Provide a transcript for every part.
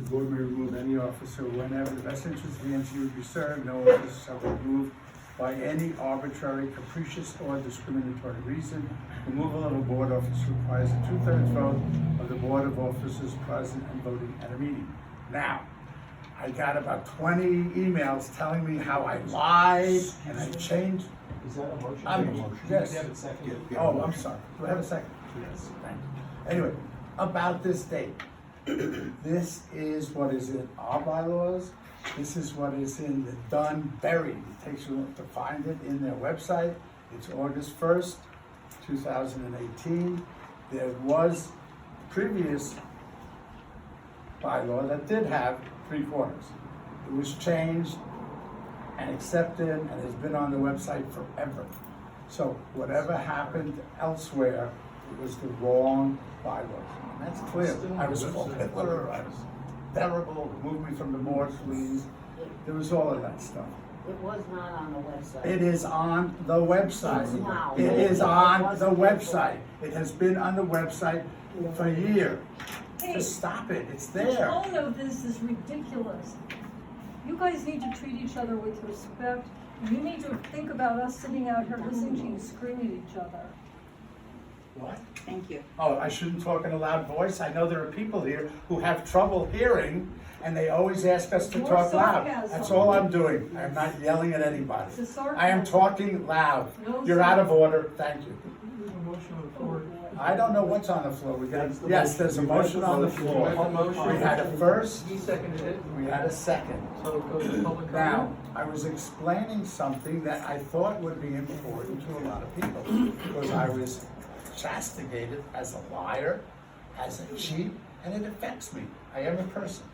The board may remove any officer whenever the best interest of the NC would be served. No officer shall be removed by any arbitrary, capricious, or discriminatory reason. Removal of a board officer requires a 2/3 vote of the board of officers present and voting at a meeting. Now, I got about 20 emails telling me how I lied and I changed. Is that a motion? Yes. You have a second? Oh, I'm sorry. Do I have a second? Yes. Thank you. Anyway, about this date. This is what is in our bylaws. This is what is in the done buried. It takes you to find it in their website. It's August 1st, 2018. There was previous bylaw that did have 3/4. It was changed and accepted and has been on the website forever. So whatever happened elsewhere, it was the wrong bylaws. And that's clear. I was called Hitler, I was terrible, remove me from the board, please. There was all of that stuff. It was not on the website. It is on the website. It's now. It is on the website. It has been on the website for a year. Hey, Just stop it, it's the there. tone of this is ridiculous. You guys need to treat each other with respect. You need to think about us sitting out here listening to you scream at each other. What? Thank you. Oh, I shouldn't talk in a loud voice? I know there are people here who have trouble hearing, and they always ask us to More talk loud. sarcasm. That's all I'm doing. I'm not yelling at anybody. It's a sarcasm. I am talking loud. No You're out of order, thank you. There's a motion on the floor. I don't know what's on the floor. We got, That's the yes, motion. there's a motion on the floor. That's the motion. We had a first, He seconded it, we had a second. so it goes to public Now, comment. I was explaining something that I thought would be important to a lot of people, because I was castigated as a liar, as a cheat, and it affects me. I am a person.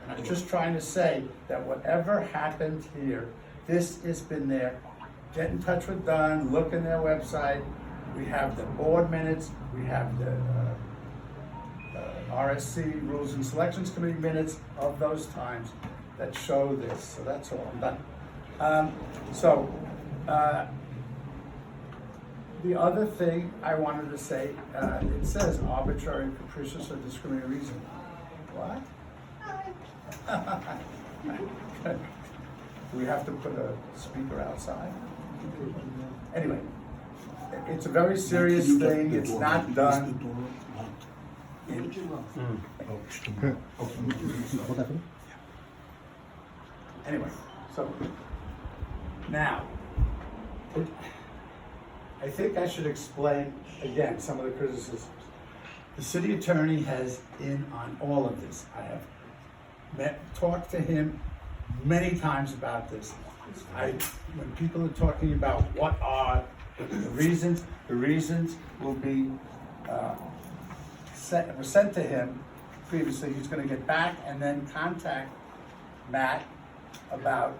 And I'm just trying to say that whatever happened here, this has been there. Get in touch with Dunn, look in their website. We have the board minutes, we have the RSC, Rules and Selections Committee minutes of those times that show this. So that's all, I'm done. The other thing I wanted to say, it says arbitrary, capricious, or discriminatory reason. What? Do we have to put a speaker outside? Anyway, it's a very serious thing, it's not done. Anyway, so, now, I think I should explain again some of the criticisms. The city attorney has in on all of this. I have talked to him many times about this. When people are talking about what are the reasons will be sent to him previously. He's going to get back and then contact Matt about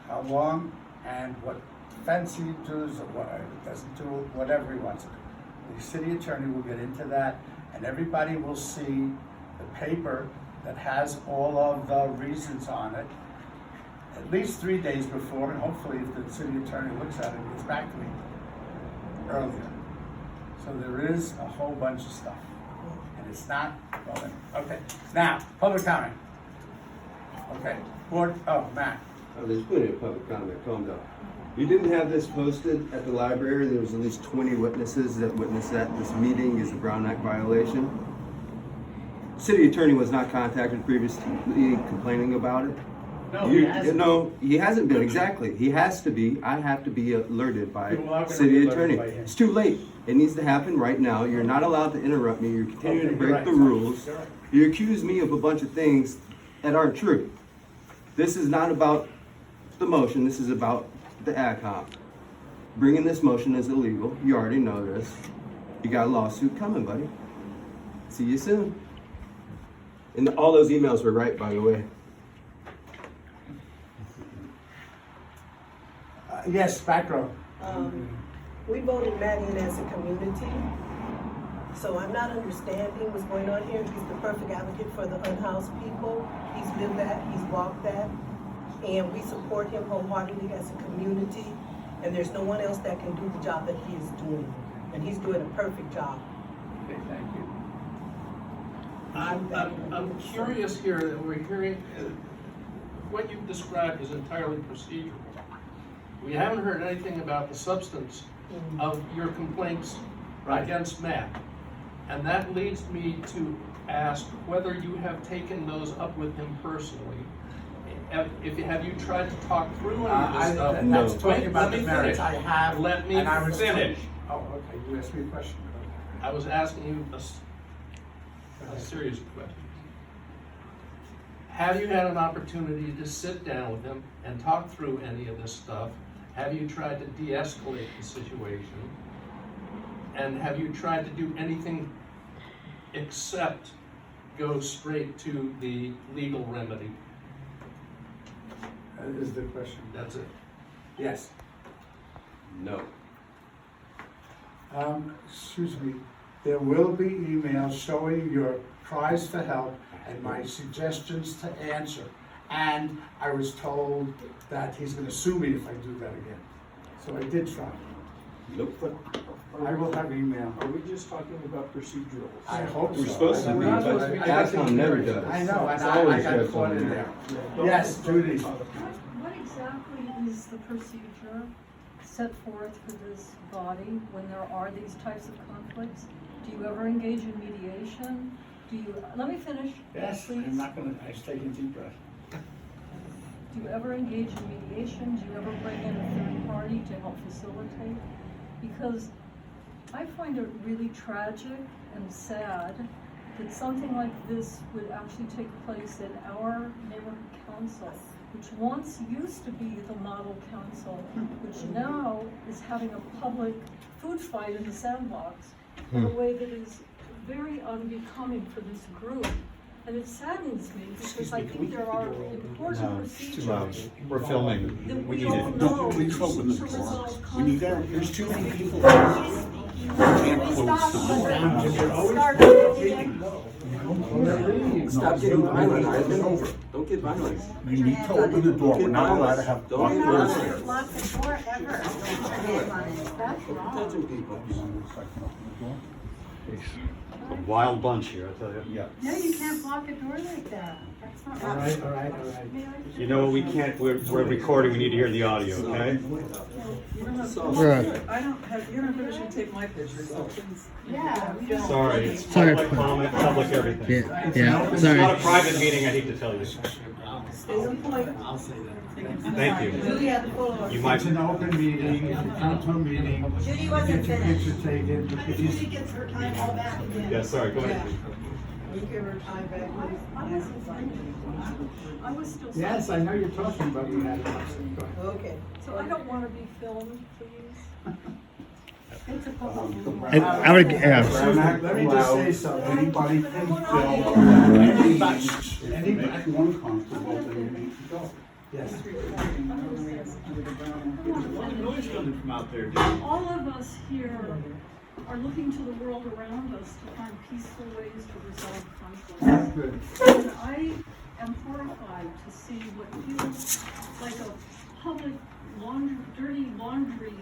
how long and what offense he does or what he doesn't do, whatever he wants to do. The city attorney will get into that, and everybody will see the paper that has all of the reasons on it at least 3 days before, and hopefully if the city attorney looks at it, it gets back to me earlier. So there is a whole bunch of stuff, and it's not, well, okay. Now, public comment. Okay, board, oh, Matt. Oh, there's plenty of public comment, calm down. You didn't have this posted at the library, there was at least 20 witnesses that witnessed that this meeting is a Brown Act violation. City attorney was not contacted previously complaining about it. No, he hasn't. No, he hasn't been, exactly. He has to be, I have to be alerted by You are gonna city be alerted attorney. by him. It's too late. It needs to happen right now. You're not allowed to interrupt me. You're continuing Okay, to you're break the right. rules. You're right. You accuse me of a bunch of things that aren't true. This is not about the motion, this is about the ad hoc. Bringing this motion is illegal. You already know this. You got a lawsuit coming, buddy. See you soon. And all those emails were right, by the way. Yes, back row. We voted Matt in as a community, so I'm not understanding what's going on here. He's the perfect advocate for the unhoused people. He's lived that, he's walked that, and we support him wholeheartedly as a community, and there's no one else that can do the job that he is doing, and he's doing a perfect job. Okay, thank you. I'm curious here that we're hearing, what you've described is entirely procedural. We haven't heard anything about the substance of your complaints against Matt. And that leads me to ask whether you have taken those up with him personally. Have you tried to talk through any of this stuff? No. That's talking about the merits, I have. Let me and I was finish. Oh, okay, you asked me a question. I was asking you a serious question. Have you had an opportunity to sit down with him and talk through any of this stuff? Have you tried to de-escalate the situation? And have you tried to do anything except go straight to the legal remedy? That is the question. That's it. Yes. No. Excuse me, there will be emails showing your cries for help and my suggestions to answer. And I was told that he's gonna sue me if I do that again. So I did try. Nope. I will have email. Are we just talking about procedurals? I hope so. We're supposed to be, I don't know. but I got AdCom the never hearing. does. I know, and It's I always got got caught in something there. Don't- Yes, Judy. What exactly is the procedure set forth for this body when there are these types of conflicts? Do you ever engage in mediation? Let me finish, Yes, please. I'm not gonna, I was taking a deep breath. Do you ever engage in mediation? Do you ever bring in a third party to help facilitate? Because I find it really tragic and sad that something like this would actually take place in our neighborhood council, which once used to be the model council, which now is having a public food fight in the sandbox in a way that is very unbecoming for this group. And it saddens me because I think there are important procedures We're filming. that We we need all it. know Please to open the door. resolve We need conflict. there's too many people. We can't close the door. Stop getting violent, Ivan. Don't get violent. You need to open the door. We're not allowed to have Don't locked get doors violent. here. Lock the door ever. That's Don't wrong. touching people. A wild bunch here, I tell you. Yeah. No, you can't block a door like that. That's not All right. right, all right, all right. You know what, we can't, we're recording, we need to hear the audio, okay? Right. I don't have, you're not permission to take my picture, so please. Yeah. Sorry, it's public comment, public everything. Yeah, It's sorry. not a private meeting, I hate to tell you. Stay on point. Thank you. Julie had the floor. You might, It's an open meeting, if you come to a meeting, Judy get wasn't your finished. picture taken. If you, gets her time all back again. yeah, sorry, go ahead. You give her time back, please. I was still. yes, I know you're talking about we had a question. Go ahead. Okay. So I don't want to be filmed, please. It's a public meeting. I would, yeah. Let me just say something, anybody can film, anybody, One constable, then you need to go. yes. Noise coming from out there, All of us here are looking to the world around us to find peaceful ways to resolve conflicts. Good. And I am horrified to see what feels like a public dirty laundry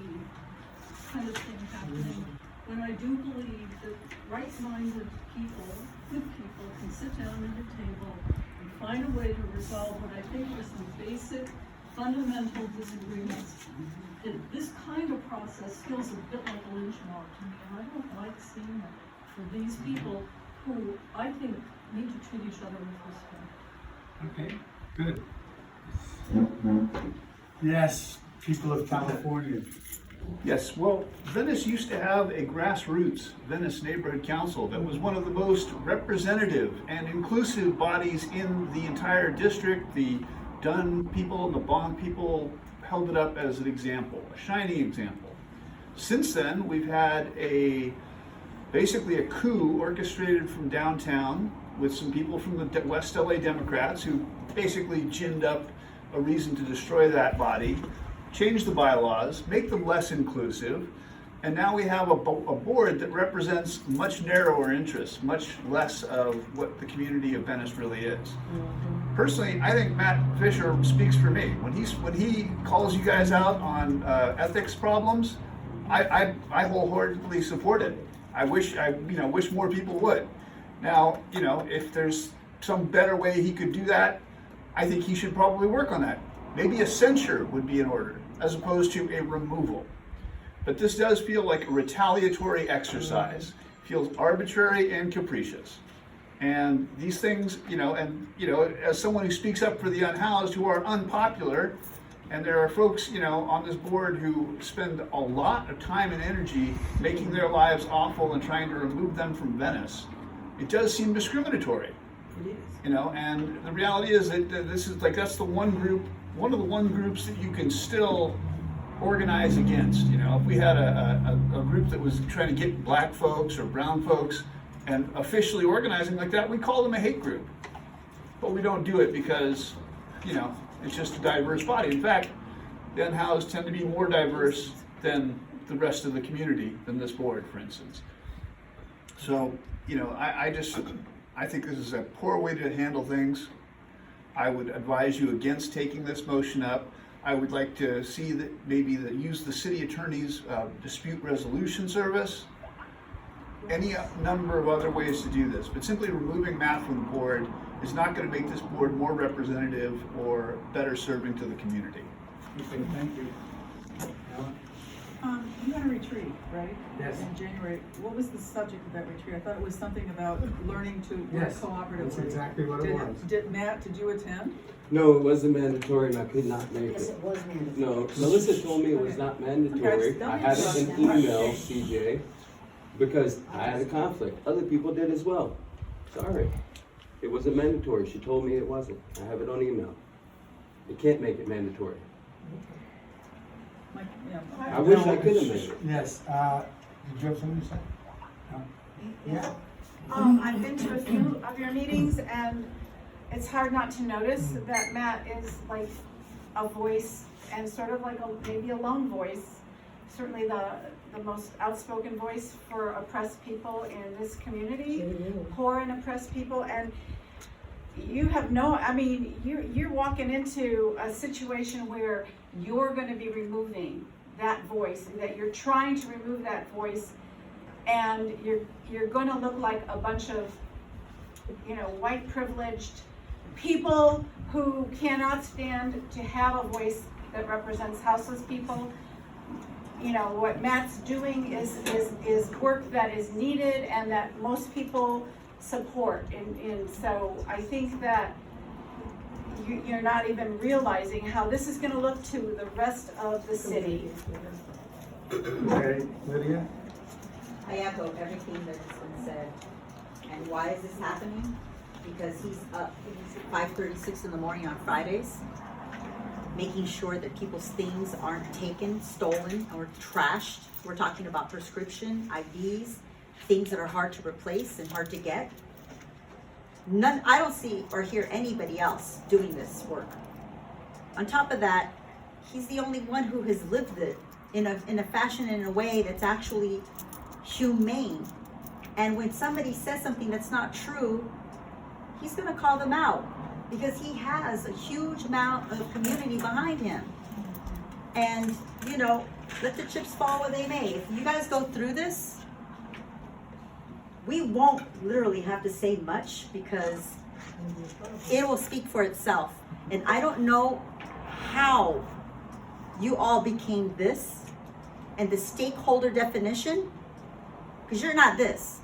kind of thing happening, when I do believe that right-minded people, good people, can sit down at a table and find a way to resolve what I think are some basic, fundamental disagreements. This kind of process feels a bit like a lynch mob to me, and I don't like seeing it for these people who I think need to treat each other with respect. Okay, good. Yes, people of California. Yes, well, Venice used to have a grassroots Venice Neighborhood Council that was one of the most representative and inclusive bodies in the entire district. The Dunn people and the Bond people held it up as an example, a shining example. Since then, we've had basically a coup orchestrated from downtown with some people from the West LA Democrats who basically ginned up a reason to destroy that body, change the bylaws, make them less inclusive, and now we have a board that represents much narrower interests, much less of what the community of Venice really is. Personally, I think Matt Fisher speaks for me. When he calls you guys out on ethics problems, I wholeheartedly support it. I wish more people would. Now, you know, if there's some better way he could do that, I think he should probably work on that. Maybe a censure would be in order, as opposed to a removal. But this does feel like a retaliatory exercise. Feels arbitrary and capricious. And these things, as someone who speaks up for the unhoused who are unpopular, and there are folks, on this board who spend a lot of time and energy making their lives awful and trying to remove them from Venice, it does seem discriminatory. It is. And the reality is that that's the one group, one of the groups that you can still organize against. If we had a group that was trying to get black folks or brown folks and officially organizing like that, we call them a hate group. But we don't do it because, it's just a diverse body. In fact, the unhoused tend to be more diverse than the rest of the community, than this board, for instance. So, I think this is a poor way to handle things. I would advise you against taking this motion up. I would like to see that use the city attorney's dispute resolution service. Any number of other ways to do this, but simply removing Matt from the board is not going to make this board more representative or better serving to the community. Okay, thank you. Alan? You had a retreat, right? Yes. In January. What was the subject of that retreat? I thought it was something about learning to work Yes, cooperatively. that's exactly what it was. Matt, did you attend? No, it wasn't mandatory and I could not make Yes, it. it was mandatory. No, Melissa told me it was not mandatory. Okay, I had it in email, CJ, because I had a conflict. Other people did as well. Sorry. It wasn't mandatory. She told me it wasn't. I have it on email. You can't make it mandatory. Like, yeah. I wish I could have made it. Yes, did you have something to say? No? Yeah. I've been to a few of your meetings and it's hard not to notice that Matt is like a voice and sort of like maybe a lone voice, certainly the most outspoken voice for oppressed people in this community, poor and oppressed people. And you have you're walking into a situation where you're going to be removing that voice, that you're trying to remove that voice, and you're going to look like a bunch of white privileged people who cannot stand to have a voice that represents houseless people. What Matt's doing is work that is needed and that most people support. And so I think that you're not even realizing how this is going to look to the rest of the city. Okay, Lydia? I echo everything that has been said. And why is this happening? Because he's up 5:36 in the morning on Fridays, making sure that people's things aren't taken, stolen, or trashed. We're talking about prescription, IDs, things that are hard to replace and hard to get. I don't see or hear anybody else doing this work. On top of that, he's the only one who has lived it in a fashion, in a way that's actually humane. And when somebody says something that's not true, he's gonna call them out because he has a huge amount of community behind him. And, let the chips fall where they may. If you guys go through this, we won't literally have to say much because it will speak for itself. And I don't know how you all became this and the stakeholder definition, because you're not this.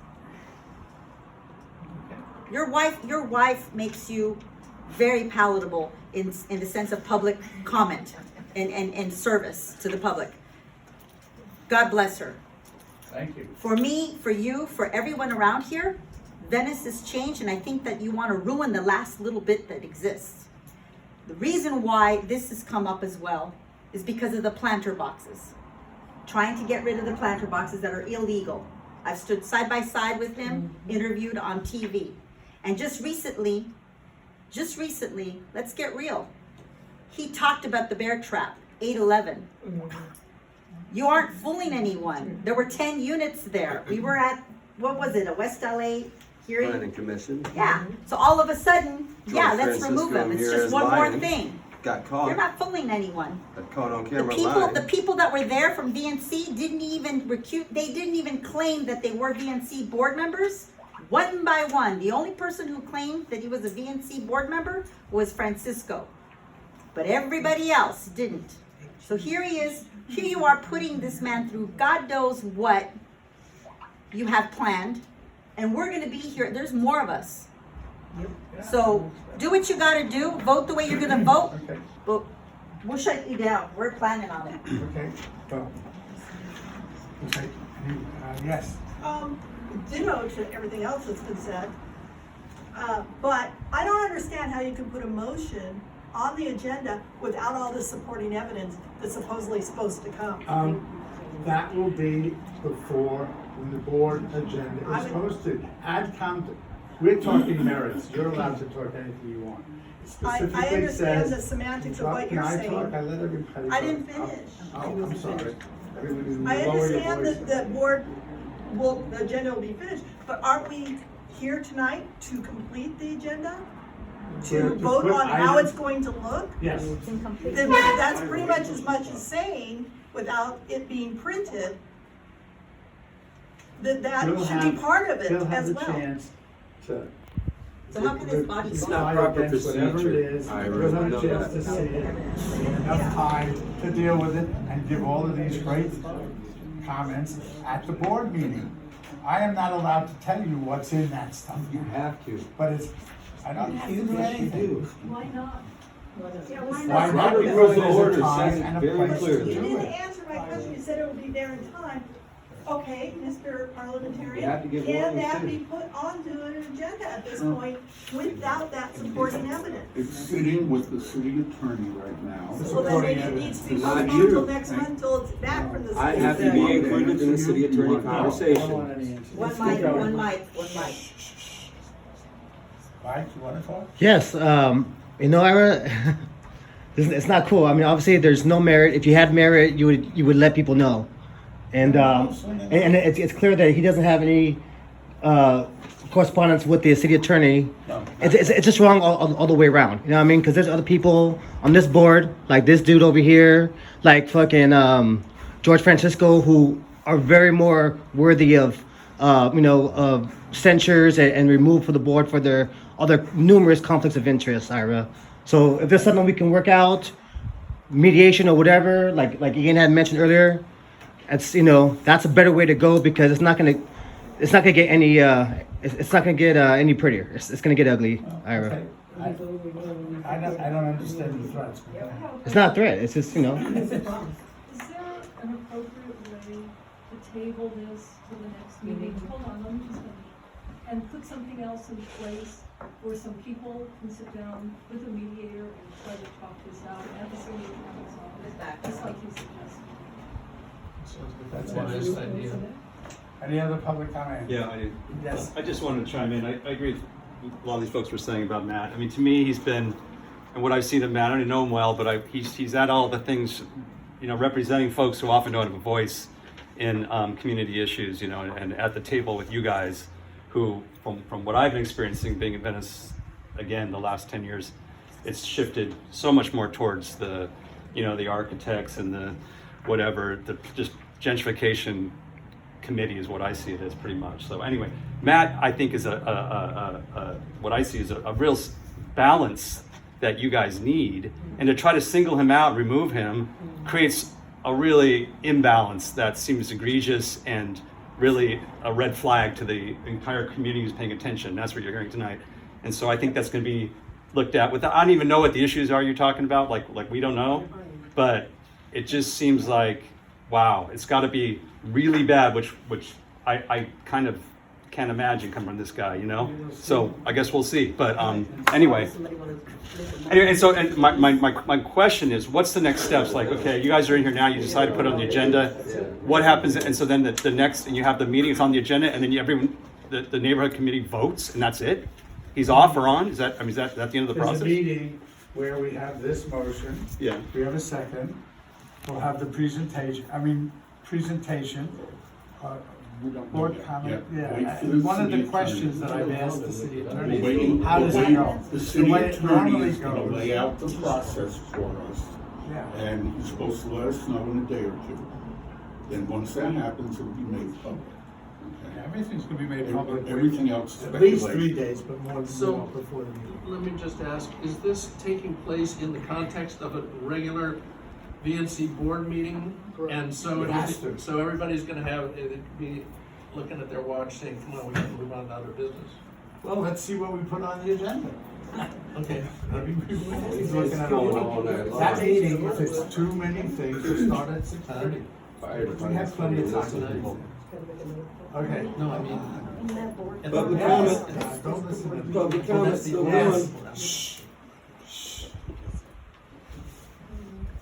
Your wife makes you very palatable in the sense of public comment and service to the public. God bless her. Thank you. For me, for you, for everyone around here, Venice has changed, and I think that you want to ruin the last little bit that exists. The reason why this has come up as well is because of the planter boxes. Trying to get rid of the planter boxes that are illegal. I've stood side by side with him, interviewed on TV. And just recently, let's get real. He talked about the bear trap, 811. You aren't fooling anyone. There were 10 units there. We were at, what was it, a West LA hearing? Planning commission. Yeah. So all of a sudden, George let's remove them. It's just one more thing. Got caught. You're not fooling anyone. Got caught on camera The people that were there from DNC didn't even they didn't even claim that they were DNC board members. one by one. The only person who claimed that he was a VNC board member was Francisco. But everybody else didn't. So here he is. Here you are putting this man through God knows what you have planned. And we're gonna be here. There's more of us. So do what you gotta do. Vote the way you're gonna vote. Okay, But we'll shut you down. We're planning on it. okay, well. Okay, yes, Ditto to everything else that's been said. But I don't understand how you can put a motion on the agenda without all this supporting evidence that's supposedly supposed to come. that will be before, when the board agenda I is would- posted. Add content, we're talking merits, you're allowed to talk anything you want. It I specifically understand the says- semantics of what you're Can I saying. talk? I let everybody I talk. didn't finish. Oh, I'm sorry. Everybody I lower your understand voice. that the board the agenda will be finished, but aren't we here tonight to complete the agenda? We're To to vote put on how items- it's going to look? Yes, Then that's pretty much as much as saying, without it being printed, that You'll should be have- part of it he'll have as the well. chance to. So how can this body It's vote? not proper against whatever it procedure. is, I you'll have a know chance that. to see it, enough time to deal with it, and give all of these great comments at the board meeting. I am not allowed to tell you what's in that stuff, You have to. but it's, I don't have to do anything. Why not? Why not? Robert Because Rules of there's Order a time says and a very place to clearly. You do didn't it. answer my question, you said it would be there in time. Okay, Mr. You Parliamentarian, have to give can warning that too. be put onto an agenda at this point without that supporting evidence? It's sitting with the city attorney right now. Well, then maybe it needs to be Not postponed you. until next month, until it's back from the city. I have to be included in the city attorney I don't want conversation. any answers. One Let's mic, keep going. one mic, one mic. Mike, you wanna talk? Yes, Ira, it's not cool. I mean, obviously, there's no merit. If you had merit, you would let people know, and it's clear that he doesn't have any correspondence with the city attorney. No. It's just wrong all the way around. You know what I mean? Because there's other people on this board, like this dude over here, like fucking George Francisco, who are very more worthy of censures and removed from the board for their other numerous conflicts of interest, Ira. So if there's something we can work out, mediation or whatever, like Ian had mentioned earlier, that's that's a better way to go, because it's not gonna get any any prettier. It's gonna get ugly, Ira. Okay. I don't understand the threats. It's not a threat. It's just Is there an appropriate way to table this to the next meeting? Hold on, let me just finish. And put something else in place where some people can sit down with a mediator and try to talk this out at the city attorney's office, just like you suggested. That's One it. nice idea. Any other public comment? Yeah, I do. Yes. I just wanted to chime in. I agree with a lot of these folks were saying about Matt. I mean, to me, he's been, and what I've seen of Matt, I don't know him well, but he's at all the things, representing folks who often don't have a voice in community issues, and at the table with you guys, who, from what I've been experiencing being in Venice, again, the last 10 years, it's shifted so much more towards the, the architects and the whatever, the just gentrification committee is what I see it as pretty much. So anyway, Matt, I think is what I see is a real balance that you guys need, and to try to single him out, remove him, creates a really imbalance that seems egregious and really a red flag to the entire community who's paying attention. That's what you're hearing tonight. And so I think that's going to be looked at without, I don't even know what the issues are you're talking about, like we don't know, but it just seems like, wow, it's got to be really bad, which I kind of can't imagine coming from this guy, So I guess we'll see. But anyway, and so my question is, what's the next steps? Like, okay, you guys are in here now. You decide to put it on the agenda. What happens? And so then the next, and you have the meeting. It's on the agenda, and then everyone, the neighborhood committee votes, and that's it. He's off or on? Is that the end of the There's process? a meeting where we have this motion. Yeah. We have a second. We'll have the presentation, board comment, yeah. And one of the questions that I've asked the city attorney, how does it go? The The city way it attorney normally is gonna goes. lay out the process for us, Yeah. and he's supposed to let us know in a day or two. Then once that happens, it'll be made public. Everything's gonna be made public. Everything else is At least speculation. 3 days, but more than So- that before the meeting. Let me just ask, is this taking place in the context of a regular VNC board meeting? And so, It has to. so everybody's gonna have, it'd be looking at their watch saying, come on, we gotta move on to other business. Well, let's see what we put on the agenda. Okay. He's looking at all that meeting, if it's too many things, to start at 6:30. We have plenty of time. Okay. No, I mean. Public Yes. comment. Don't listen to me. Public Well, comment that's the still yes.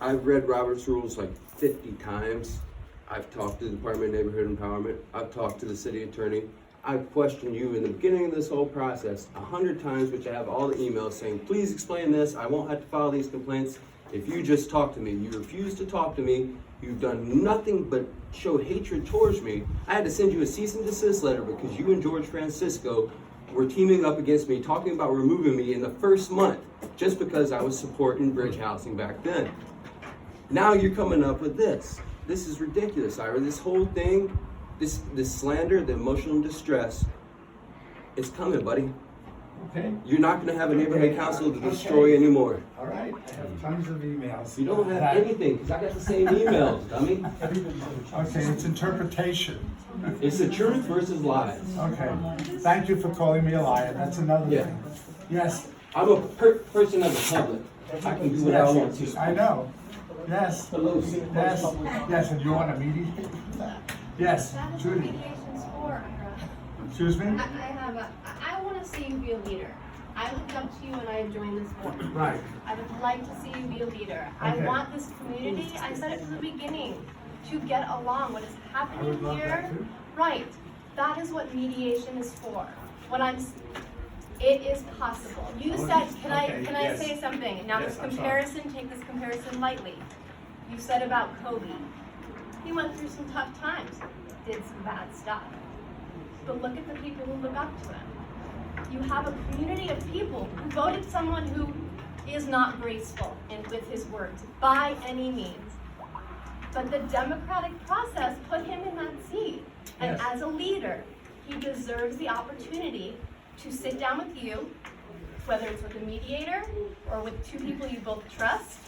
going. I've read Robert's rules like 50 times. I've talked to the Department of Neighborhood Empowerment. I've talked to the city attorney. I've questioned you in the beginning of this whole process 100 times, which I have all the emails saying, please explain this. I won't have to file these complaints if you just talk to me. You refuse to talk to me. You've done nothing but show hatred towards me. I had to send you a cease and desist letter because you and George Francisco were teaming up against me, talking about removing me in the first month, just because I was supporting bridge housing back then. Now you're coming up with this. This is ridiculous, Ira. This whole thing, this slander, the emotional distress, it's coming, buddy. Okay, You're not gonna have a neighborhood council to destroy anymore. all right, I have tons of emails. You don't have anything, because I got the same emails, dummy. Okay, it's interpretation. It's the truth versus lies. Okay, thank you for calling me a liar, that's another Yeah. thing. Yes. I'm a person of the public. I can do what I want to. I know, yes, yes, yes, and you want to mediate? Yes, Judy, Mediation's for, Ira. excuse me? I want to see you be a leader. I looked up to you when I joined this board. Right, I would like to see you be a leader. I Okay. want this community, I said it from the beginning, to get along. What is I happening would love here, that too. right, that is what mediation is for. It is possible. You said, can Okay, I yes. say something? Now Yes, this I'm sorry. comparison, take this comparison lightly. You said about Kobe. He went through some tough times, did some bad stuff. But look at the people who look up to him. You have a community of people who voted someone who is not graceful with his words by any means. But the democratic process put him in that seat. And Yes. as a leader, he deserves the opportunity to sit down with you, whether it's with a mediator or with two people you both trust,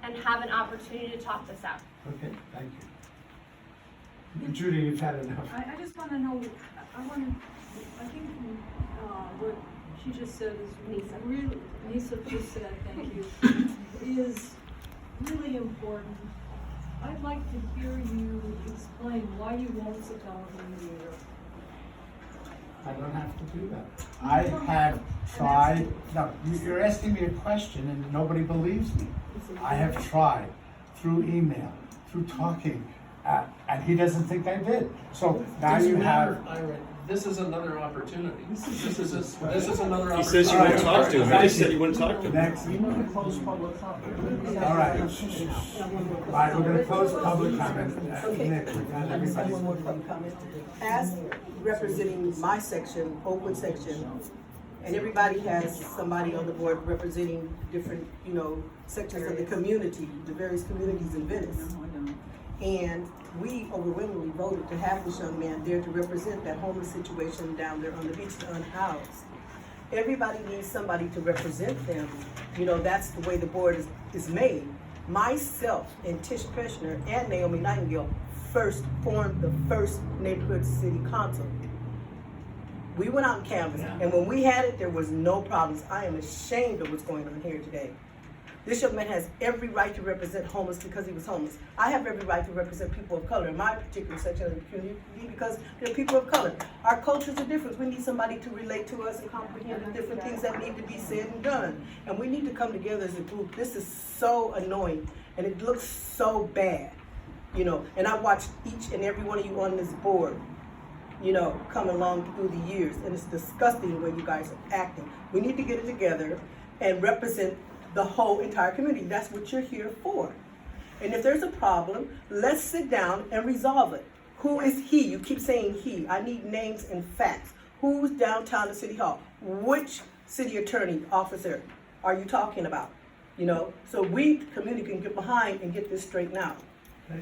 and have an opportunity to talk this out. Okay, thank you. Judy, you've had enough. I just wanna know, I think, what she just said is really, Lisa just said, thank you, is really important. I'd like to hear you explain why you won't sit down with a mediator. I don't have to do that. I have tried, no, you're asking me a question and nobody believes me. I have tried through email, through talking, and he doesn't think I did. So now you have. This is another opportunity. This is another opportunity. He says you won't talk to him. You just said you wouldn't talk to him. Next. Close public comment. All right. All right, we're gonna close public comment. Okay. Nick, we got I just have everybody. one more public comment. As representing my section, Oakwood section, and everybody has somebody on the board representing different, sections of the community, the various communities in Venice. And we overwhelmingly voted to have this young man there to represent that homeless situation down there on the beach, the unhoused. Everybody needs somebody to represent them. That's the way the board is made. Myself and Tish Preshner and Naomi Nightingale first formed the first neighborhood city council. We went out and canvassed, and when we had it, there was no problems. I am ashamed of what's going on here today. This young man has every right to represent homeless because he was homeless. I have every right to represent people of color in my particular section of the community because they're people of color. Our cultures are different. We need somebody to relate to us and comprehend the different things that need to be said and done. And we need to come together as a group. This is so annoying and it looks so bad, and I watched each and every one of you on this board, come along through the years, and it's disgusting the way you guys are acting. We need to get it together and represent the whole entire community. That's what you're here for. And if there's a problem, let's sit down and resolve it. Who is he? You keep saying he. I need names and facts. Who's downtown at City Hall? Which city attorney officer are you talking about? So we, the community, can get behind and get this straightened out.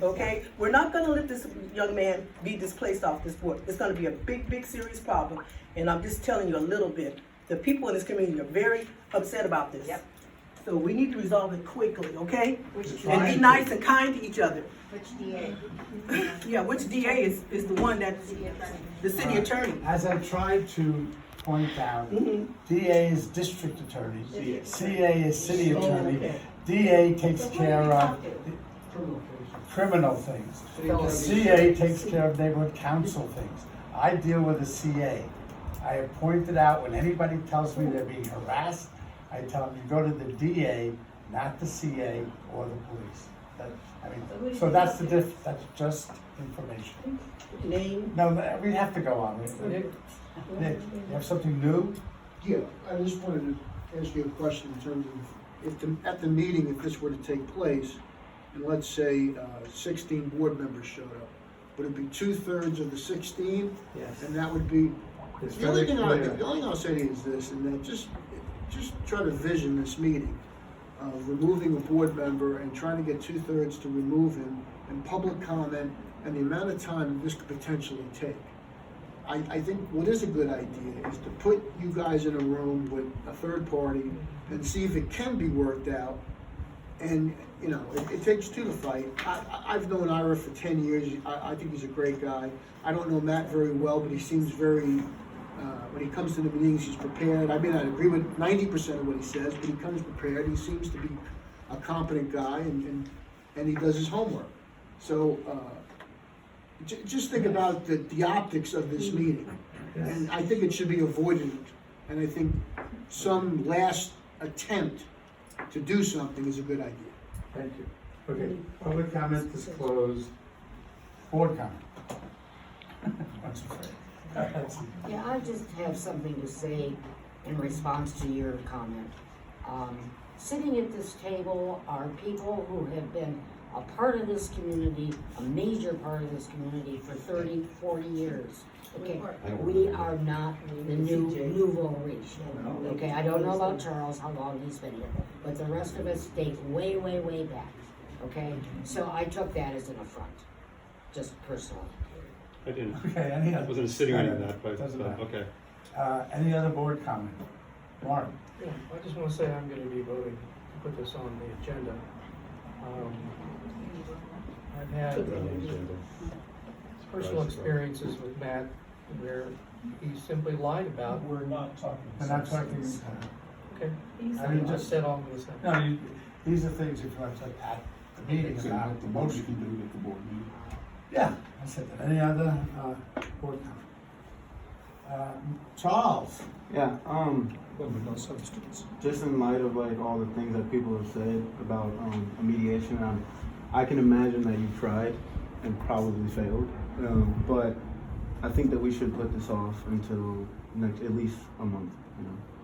Okay? We're not gonna let this young man be displaced off this board. It's gonna be a big, big, serious problem, and I'm just telling you a little bit. The people in this community are very upset about this. Yep. So we need to resolve it quickly, okay? Which And be nice and kind to each other. Which DA? Yeah, which DA is the one that, the city attorney? As I tried to point out, Mhm. DA is district attorney, CA is city Oh, attorney, okay. DA takes care of criminal things. The CA takes care of neighborhood council things. I deal with the CA. I have pointed out when anybody tells me they're being harassed, I tell them, you go to the DA, not the CA or the police. So that's that's just information. Name? No, we have to go on. Nick, you have something new? Yeah, I just wanted to ask you a question in terms of, at the meeting, if this were to take place, and let's say 16 board members showed up, would it be 2/3 of the 16? Yes. And that would be, It's the only very thing clear. the only thing I'll say to you is this, and that just try to vision this meeting of removing a board member and trying to get 2/3 to remove him, and public comment, and the amount of time this could potentially take. I think what is a good idea is to put you guys in a room with a third party and see if it can be worked out. And, you know, it takes two to fight. I've known Ira for 10 years. I think he's a great guy. I don't know Matt very well, but he seems very, when he comes to the meetings, he's prepared. I may not agree with 90% of what he says, but he comes prepared. He seems to be a competent guy, and he does his homework. So, just think about the optics of this meeting. And I think it should be avoided. And I think some last attempt to do something is a good idea. Thank you. Okay, public comment is closed. Board comment. Once afraid. Yeah, I just have something to say in response to your comment. Sitting at this table are people who have been a part of this community, a major part of this community for 30, 40 years. Okay, we are not the nouveau riche. Okay, I don't know about Charles, how long he's been here, but the rest of us date way, way, way back. Okay, so I took that as an affront, just personally. I didn't. Okay, any I other? wasn't insinuating that, Doesn't but matter. okay. Any other board comment? Mark? Yeah, I just want to say I'm going to be voting to put this on the agenda. I've had personal experiences with Matt where he simply lied about. We're not talking. We're not talking. Okay. I mean, just said all I'm going to say. No, these are things if you want to talk at the meeting So about what the the board motion. can do at the board meeting. Yeah, I said that. Any other board comment? Charles? Yeah, But with no substance. just in light of like all the things that people have said about a mediation, I can imagine that you tried and probably failed. But I think that we should put this off until at least a month,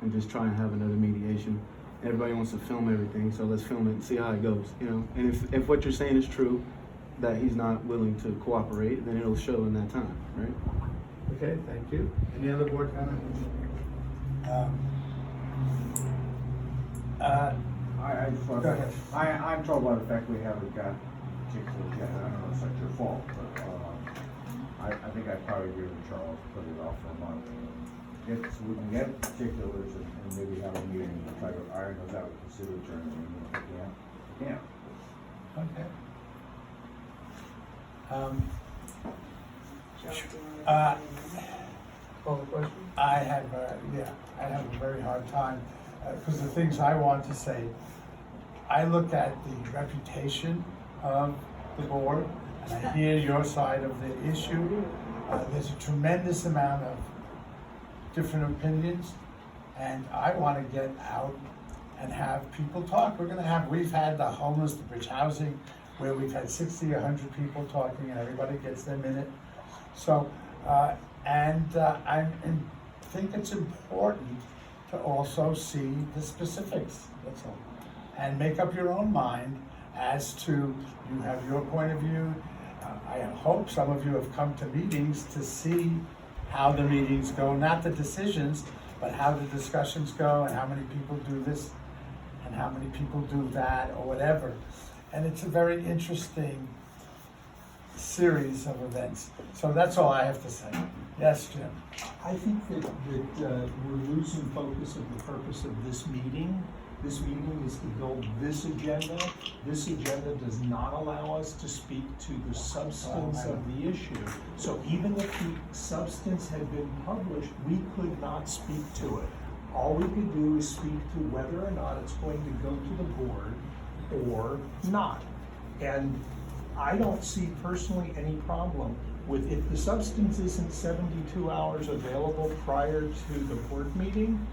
and just try and have another mediation. Everybody wants to film everything, so let's film it and see how it goes, And if what you're saying is true, that he's not willing to cooperate, then it'll show in that time, right? Okay, thank you. Any other board comment? I just want Go to, ahead. I'm told by the fact we haven't got particular agenda. I don't know if that's your fault, but, I think I'd probably agree with Charles, put it off for a month. If we can get particulars and maybe have a meeting, and try to iron those out with the city attorney, and if we can, we can. Okay. Call the question? I have a very hard time, because the things I want to say, I look at the reputation of the board, and I hear your side of the issue. There's a tremendous amount of different opinions, and I want to get out and have people talk. We've had the homeless, the bridge housing, where we've had 60 or 100 people talking, and everybody gets their minute. So, I think it's important to also see the specifics, that's all. And make up your own mind as to, you have your point of view. I hope some of you have come to meetings to see how the meetings go, not the decisions, but how the discussions go and how many people do this and how many people do that or whatever. And it's a very interesting series of events. So that's all I have to say. Yes, Jim? I think that we're losing focus of the purpose of this meeting. This meeting is to build this agenda. This agenda does not allow us to speak to the substance of the issue. So even if the substance had been published, we could not speak to it. All we could do is speak to whether or not it's going to go to the board or not. And I don't see personally any problem with, if the substance isn't 72 hours available prior to the board meeting,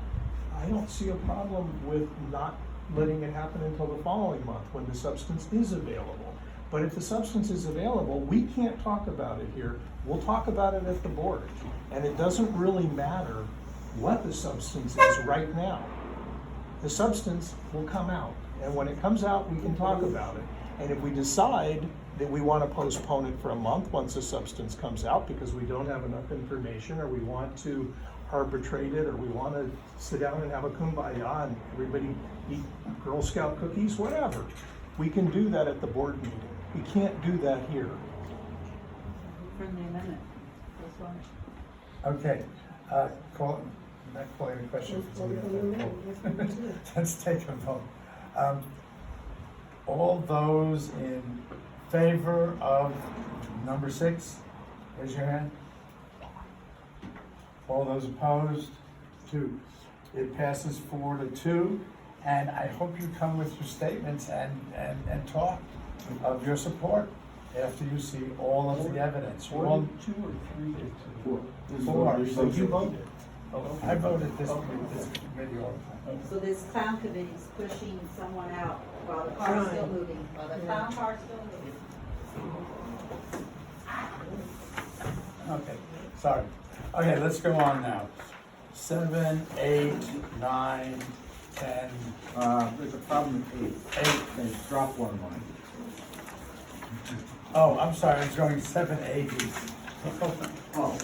I don't see a problem with not letting it happen until the following month when the substance is available. But if the substance is available, we can't talk about it here. We'll talk about it at the board. And it doesn't really matter what the substance is right now. The substance will come out. And when it comes out, we can talk about it. And if we decide that we want to postpone it for a month once the substance comes out because we don't have enough information, or we want to arbitrate it, or we want to sit down and have a kumbaya and everybody eat Girl Scout cookies, whatever, we can do that at the board meeting. We can't do that here. Friendly amendment. That's why. Okay, not calling a question. Let's take a vote. All those in favor of number 6, raise your hand. All those opposed? 2. It passes 4-2, and I hope you come with your statements and talk of your support after you see all of the evidence. 4-2 or 3-2? 4. So you voted. I voted this committee all the time. So this clown committee is pushing someone out while the car's still moving, while the clown car's still moving. Okay, sorry. Okay, let's go on now. 7, 8, 9, 10. There's a problem with 8. 8, then drop 1 line. Oh, I'm sorry, I was going 7, 8. Oh.